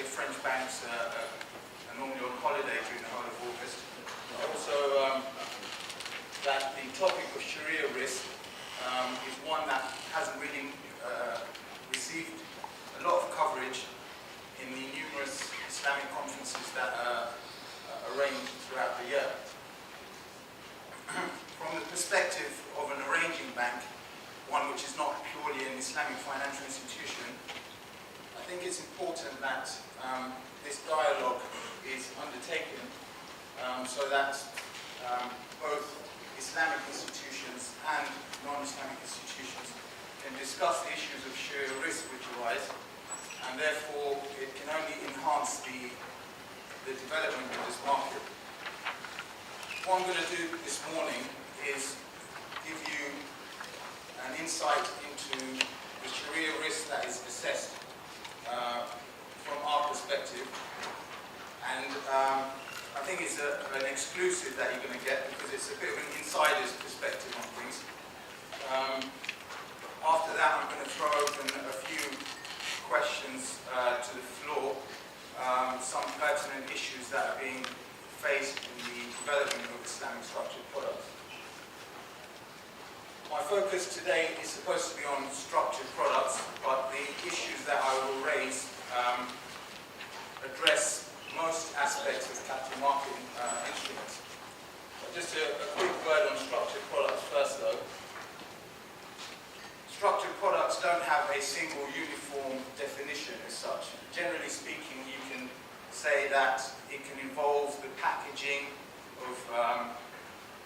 especially if French banks are normally on holiday during the whole of August. Also, that the topic of Sharia risk is one that hasn't really received a lot of coverage in the numerous Islamic conferences that are arranged throughout the year. From the perspective of an arranging bank, one which is not purely an Islamic financial institution, I think it's important that this dialogue is undertaken so that both Islamic institutions and non-Islamic institutions can discuss the issues of Sharia risk which arise, and therefore it can only enhance the development of this market. What I'm going to do this morning is give you an insight into the Sharia risk that is assessed from our perspective, and I think it's an exclusive that you're going to get because it's a bit of an insider's perspective on things. After that, I'm going to throw open a few questions to the floor, some pertinent issues that are being faced in the development of Islamic structured products. My focus today is supposed to be on structured products, but the issues that I will raise address most aspects of capital market instruments. Just a quick word on structured products first though. Structured products don't have a single uniform definition as such. Generally speaking, you can say that it can involve the packaging of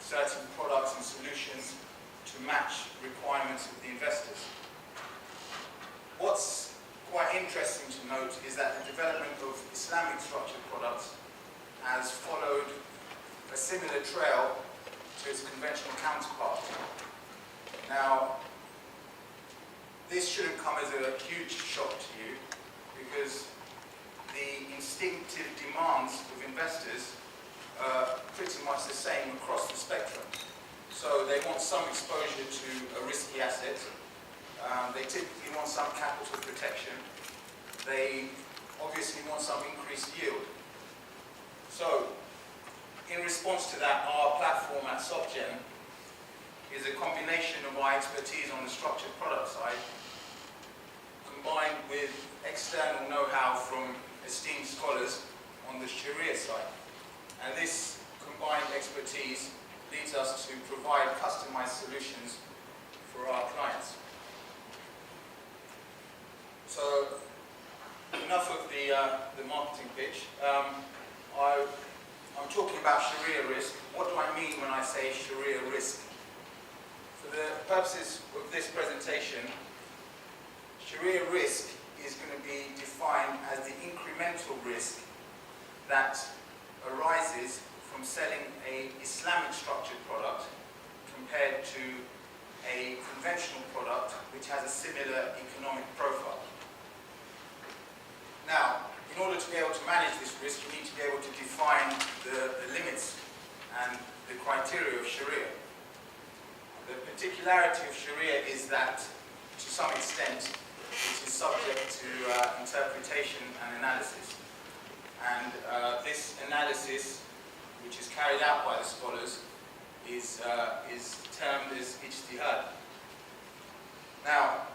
certain products and solutions to match requirements of the investors. What's quite interesting to note is that the development of Islamic structured products has followed a similar trail to its conventional counterpart. Now, this shouldn't come as a huge shock to you because the instinctive demands of investors are pretty much the same across the spectrum. So they want some exposure to a risky asset. They typically want some capital protection. They obviously want some increased yield. So, in response to that, our platform at SocGen is a combination of our expertise on the structured product side, combined with external know-how from esteemed scholars on the Sharia side. And this combined expertise leads us to provide customized solutions for our clients. So, enough of the marketing pitch. I'm talking about Sharia risk. What do I mean when I say Sharia risk? For the purposes of this presentation, Sharia risk is going to be defined as the incremental risk that arises from selling an Islamic structured product compared to a conventional product which has a similar economic profile. Now, in order to be able to manage this risk, you need to be able to define the limits and the criteria of Sharia. The particularity of Sharia is that, to some extent, it is subject to interpretation and analysis. And this analysis, which is carried out by the scholars, is termed as ijtihad. Now,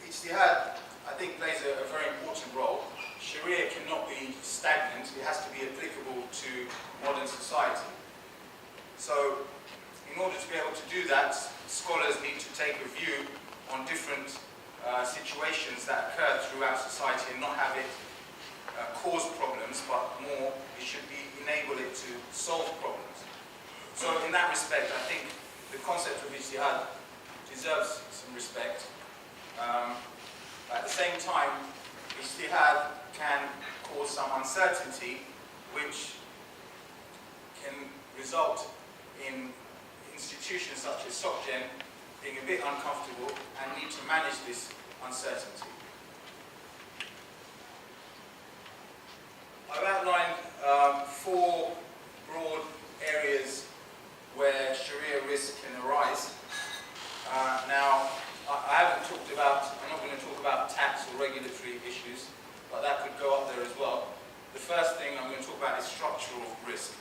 ijtihad, I think, plays a very important role. Sharia cannot be stagnant, it has to be applicable to modern society. So, in order to be able to do that, scholars need to take a view on different situations that occur throughout society and not have it cause problems, but more, it should enable it to solve problems. So, in that respect, I think the concept of ijtihad deserves some respect. At the same time, ijtihad can cause some uncertainty, which can result in institutions such as SocGen being a bit uncomfortable and need to manage this uncertainty. I've outlined four broad areas where Sharia risk can arise. Now, I'm not going to talk about tax or regulatory issues, but that could go up there as well. The first thing I'm going to talk about is structural risk.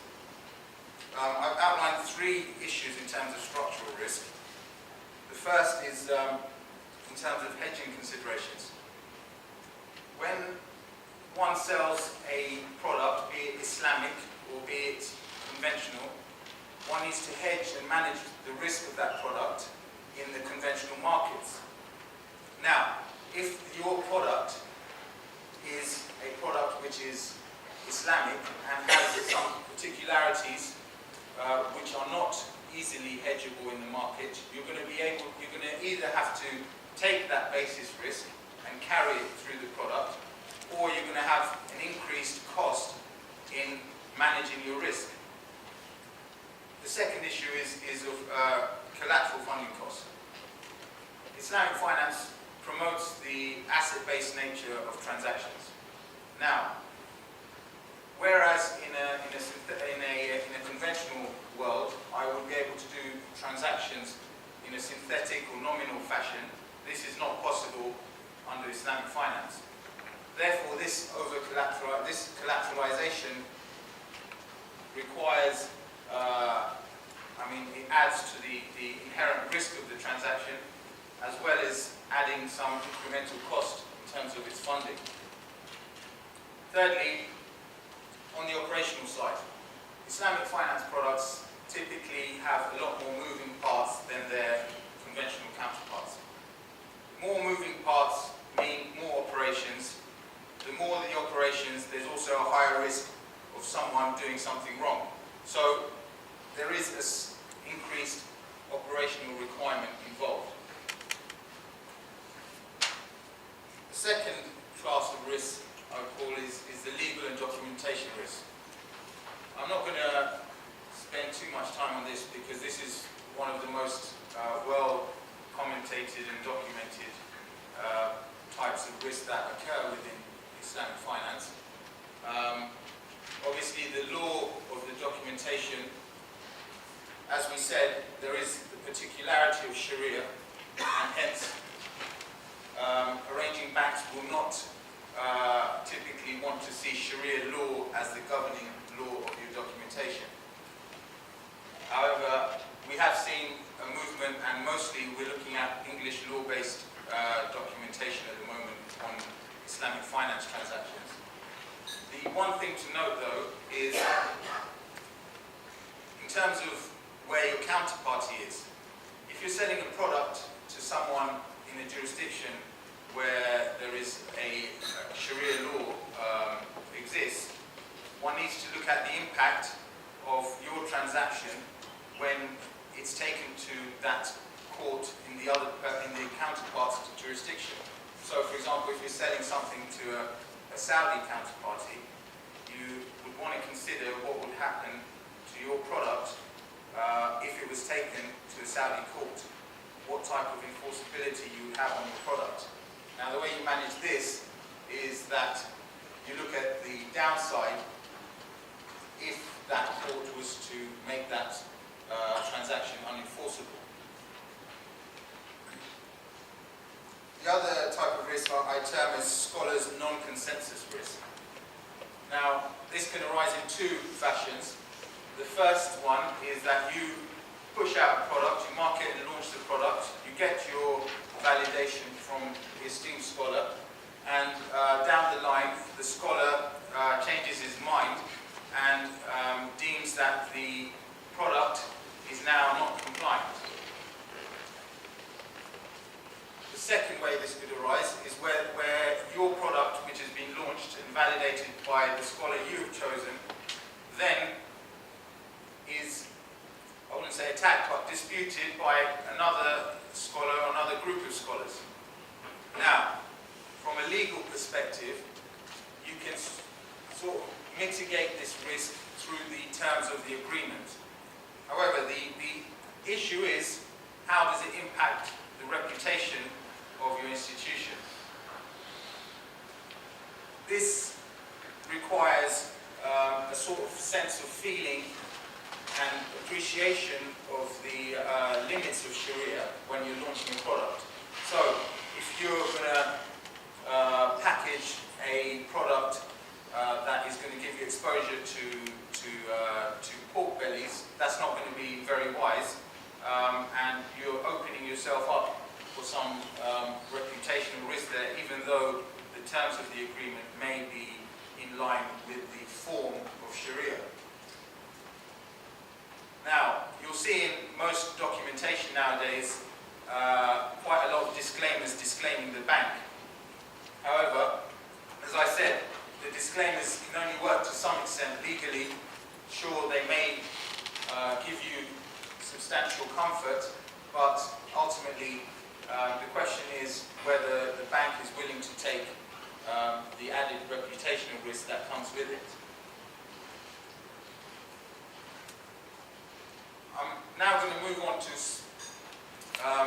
I've outlined 3 issues in terms of structural risk. The first is in terms of hedging considerations. When one sells a product, be it Islamic or be it conventional, one needs to hedge and manage the risk of that product in the conventional markets. Now, if your product is a product which is Islamic and has some particularities which are not easily hedgeable in the market, you're going to either have to take that basis risk and carry it through the product, or you're going to have an increased cost in managing your risk. The second issue is of collateral funding costs. Islamic finance promotes the asset-based nature of transactions. Now, whereas in a conventional world, I would be able to do transactions in a synthetic or nominal fashion, this is not possible under Islamic finance. Therefore, this collateralization requires, it adds to the inherent risk of the transaction, as well as adding some incremental cost in terms of its funding. Thirdly, on the operational side, Islamic finance products typically have a lot more moving parts than their conventional counterparts. More moving parts mean more operations. The more the operations, there's also a higher risk of someone doing something wrong. So there is this increased operational requirement involved. The second class of risk I would call is the legal and documentation risk. I'm not going to spend too much time on this because this is one of the most well commentated and documented types of risk that occur within Islamic finance. Obviously, the law of the documentation, as we said, there is the particularity of Shari'ah, and hence arranging banks will not typically want to see Sharia law as the governing law of your documentation. However, we have seen a movement, and mostly we're looking at English law-based documentation at the moment on Islamic finance transactions. The one thing to note, though, is in terms of where your counterparty is. If you're selling a product to someone in a jurisdiction where there is a Sharia law exists, one needs to look at the impact of your transaction when it's taken to that court in the counterpart's jurisdiction. So, for example, if you're selling something to a Saudi counterparty, you would want to consider what would happen to your product if it was taken to a Saudi court. What type of enforceability you would have on your product. Now, the way you manage this is that you look at the downside if that court was to make that transaction unenforceable. The other type of risk I term as scholars' non-consensus risk. Now, this can arise in 2 fashions. The first one is that you push out a product, you market and launch the product, you get your validation from the esteemed scholar, and down the line, the scholar changes his mind and deems that the product is now not compliant. The second way this could arise is where your product, which has been launched and validated by the scholar you've chosen, then is, I wouldn't say attacked, but disputed by another scholar or another group of scholars. Now, from a legal perspective, you can sort of mitigate this risk through the terms of the agreement. However, the issue is, how does it impact the reputation of your institution? This requires a sort of sense of feeling and appreciation of the limits of Sharia when you're launching a product. So, if you're going to package a exposure to pork bellies, that's not going to be very wise, and you're opening yourself up for some reputational risk there, even though the terms of the agreement may be in line with the form of Sharia. Now, you'll see in most documentation nowadays quite a lot of disclaimers disclaiming the bank. However, as I said, the disclaimers can only work to some extent legally. Sure, they may give you substantial comfort, but ultimately the question is whether the bank is willing to take the added reputational risk that comes with it. I'm now going to move on to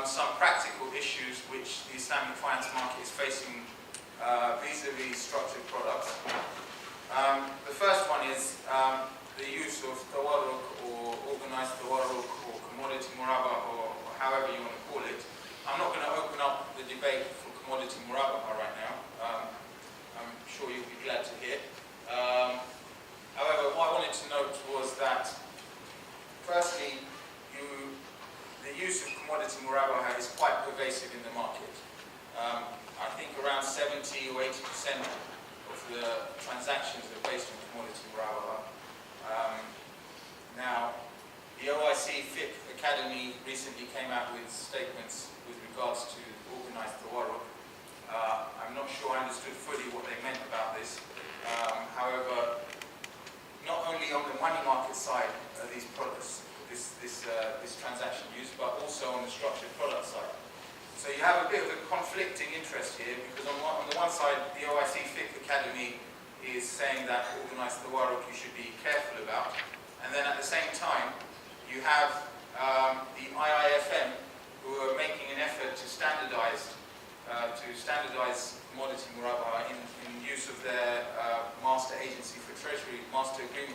some practical issues which the Islamic finance market is facing vis-a-vis structured products. The first one is the use of tawarruk or organized tawarruk or commodity murabah or however you want to call it. I'm not going to open up the debate for commodity murabah right now. I'm sure you'll be glad to hear. However, what I wanted to note was that firstly, the use of commodity murabah is quite pervasive in the market. I think around 70 or 80% of the transactions are based on commodity murabah. Now, the OIC Fiqh Academy recently came out with statements with regards to organized tawarruk. I'm not sure I understood fully what they meant about this. However, not only on the money market side are these products, this transaction used, but also on the structured product side. So you have a bit of a conflicting interest here, because on the one side, the OIC Fiqh Academy is saying that organized tawarruk you should be careful about, and then at the same time, you have the IIFM who are making an effort to standardize commodity murabah in use of their master agreement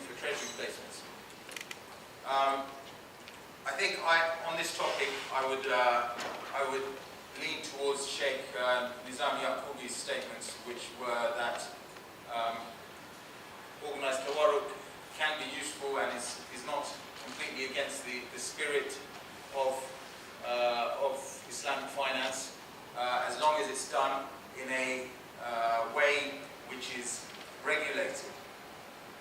for treasury placements. I think on this topic I would lean towards Sheikh Nizam Yaqubi's statements, which were that organized tawarruk can be useful and is not completely against the spirit of Islamic finance, as long as it's done in a way which is regulated.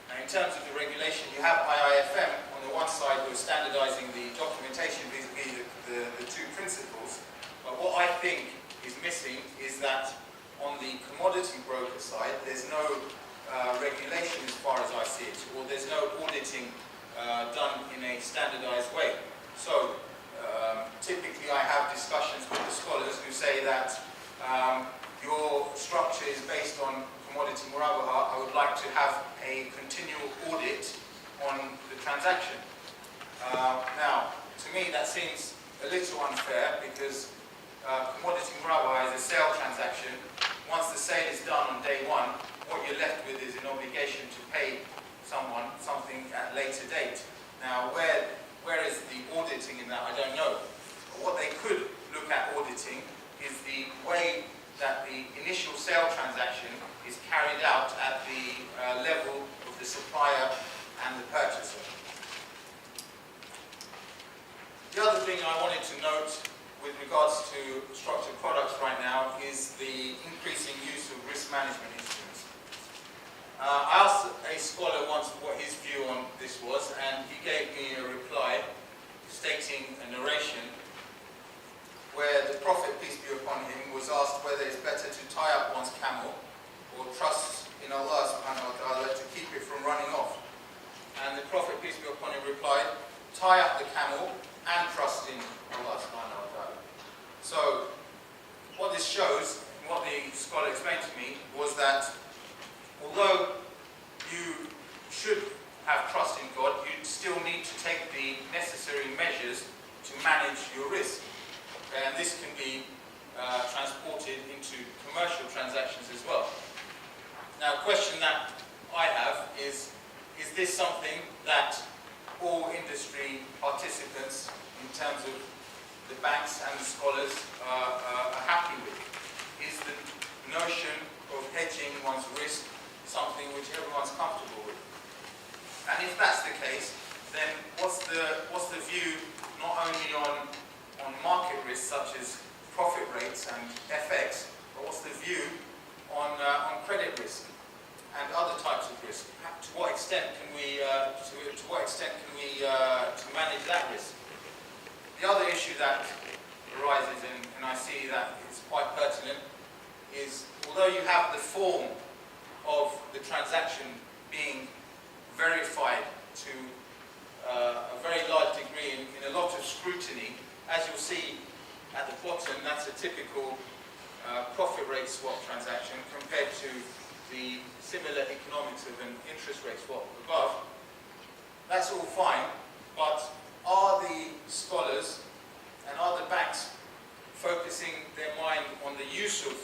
Now, in terms of the regulation, you have IIFM on the one side who are standardizing the documentation vis-a-vis the two principles, but what I think is missing is that on the commodity broker side, there's no regulation as far as I see it, or there's no auditing done in a standardized way. So, typically I have discussions with the scholars who say that your structure is based on commodity murabah. I would like to have a continual audit on the transaction. Now, to me that seems a little unfair, because commodity murabah is a sale transaction. Once the sale is done on day one, what you're left with is an obligation to pay someone something at a later date. Now, where is the auditing in that? I don't know. But what they could look at auditing is the way that the initial sale transaction is carried out at the level of the supplier and the purchaser. The other thing I wanted to note with regards to structured products right now is the increasing use of risk management instruments. I asked a scholar once what his view on this was, and he gave me a reply stating a narration where the Prophet, peace be upon him, was asked whether it's better to tie up one's camel or trust in Allah subhanahu wa ta'ala to keep it from running off. And the Prophet, peace be upon him, replied, tie up the camel and trust in Allah subhanahu wa ta'ala. So, what this shows, what the scholar explained to me, was that although you should have trust in God, you still need to take the necessary measures to manage your risk. And this can be transported into commercial transactions as well. Now, a question that I have is this something that all industry participants, in terms of the banks and the scholars, are happy with? Is the notion of hedging one's risk something which everyone's comfortable with? And if that's the case, then what's the view not only on market risks such as profit rates and FX, but what's the view on credit risk and other types of risk? To what extent can we to manage that risk? The other issue that arises, and I see that it's quite pertinent, is although you have the form of the transaction being verified to a very large degree in a lot of scrutiny, as you'll see at the bottom, that's a typical profit rate swap transaction compared to the similar economics of an interest rate swap above. That's all fine, but are the scholars and are the banks focusing their mind on the use of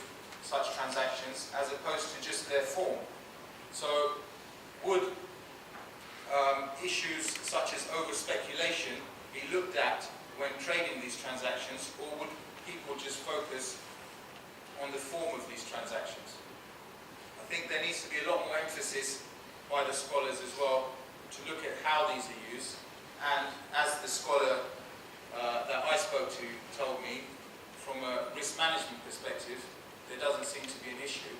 such transactions as opposed to just their form? So would issues such as over-speculation be looked at when trading these transactions, or would people just focus on the form of these transactions? I think there needs to be a lot more emphasis by the scholars as well to look at how these are used, and as the scholar that I spoke to told me, from a risk management perspective, there doesn't seem to be an issue.